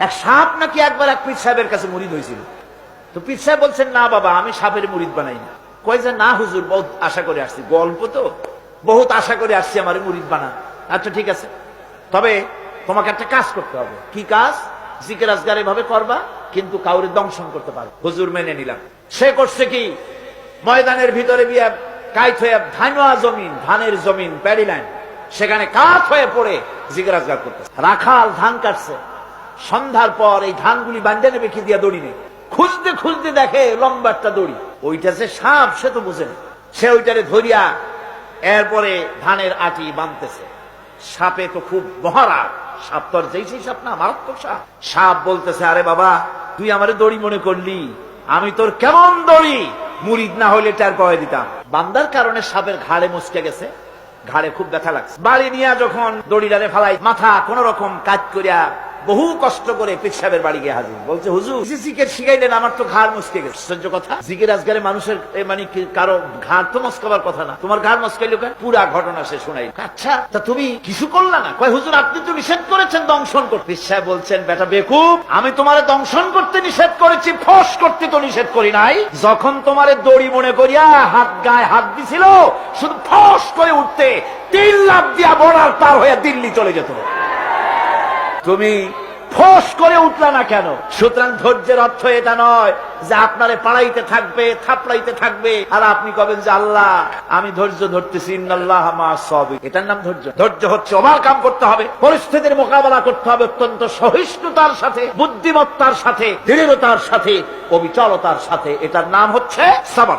এক সাপ নাকি একবার এক পীর সাহেবের কাছে মুরিদ হয়েছিল। তো পীর সাহেব বলছেন, না বাবা, আমি সাপের মুরিদ বানাই না। কয় যে, না হুজুর, বহুত আশা করে আসছি, গল্প তো, বহুত আশা করে আসছি, আমার মুরিদ বানা। আচ্ছা ঠিক আছে, তবে তোমাকে একটা কাজ করতে হবে। কি কাজ? জিকির আজগার এভাবে করবা, কিন্তু কাউরে দংশন করতে পারো। হুজুর মেনে নিলাম। সে করছে কি, ময়দানের ভিতরে গিয়া কাইত হয়ে, ধানওয়া জমিন, ধানের জমিন, প্যাডি লাইন, সেখানে কাঠ হয়ে পড়ে জিকির আজগার করতেছে। রাখাল ধান কাটছে, সন্ধ্যার পর এই ধানগুলি বান্ধে নেবে কি দিয়া দড়ি নেই, খুঁজতে খুঁজতে দেখে লম্বা একটা দড়ি, ওইটা যে সাপ সে তো বুঝে না। সে ওইটারে ধরিয়া এরপরে ধানের আটি বাঁধতেছে। সাপে তো খুব মহারাগ, সাপ তো আর যেই সেই সাপ না, মারাত্মক সাপ। সাপ বলতেছে, আরে বাবা, তুই আমারে দড়ি মনে করলি, আমি তোর কেমন দড়ি, মুরিদ না হইলে টার পাওয়া দিতাম। বান্দার কারণে সাপের ঘাড়ে মুচকে গেছে, ঘাড়ে খুব ব্যথা লাগছে। বাড়ি নিয়ে যখন দড়িটারে ফালাই, মাথা কোন রকম কাজ করিয়া বহু কষ্ট করে পীর সাহেবের বাড়ি গিয়ে হাজির। বলছে, হুজুর জিকির শিখাইলেন, আমার তো ঘাড় মুচকে গেছে। সহ্য কথা, জিকির আজগারে মানুষের মানে কারো ঘাড় তো মস্কাবার কথা না, তোমার ঘাড় মস্কাইলো কেন? পুরা ঘটনা সে শোনাই। আচ্ছা, তা তুমি কিছু করলা না? কয়, হুজুর আপনি তো নিষেধ করেছেন দংশন করতে। পীর সাহেব বলছেন, বেটা বেকুব, আমি তোমারে দংশন করতে নিষেধ করেছি, ফস করতে তো নিষেধ করি নাই। যখন তোমারে দড়ি মনে করিয়া হাত গায়ে হাত দিছিল, শুধু ফস করে উঠতে 3 লাখ দিয়া বর্ডার পার হয়ে দিল্লি চলে যেত। তুমি ফস করে উঠলা না কেন? সুতরাং ধৈর্যের অর্থ এটা নয় যে আপনারে পাড়াইতে থাকবে, থাপড়াইতে থাকবে, আর আপনি কবেন যে আল্লাহ আমি ধৈর্য ধরতেছি, ইন্নাল্লাহা মা'আস সাবিরিন। এটার নাম ধৈর্য। ধৈর্য হচ্ছে ওভারকাম করতে হবে, পরিস্থিতির মোকাবেলা করতে হবে অত্যন্ত সহিষ্ণুতার সাথে, বুদ্ধিমত্তার সাথে, দৃঢ়তার সাথে, অবিচলতার সাথে। এটার নাম হচ্ছে সাবর।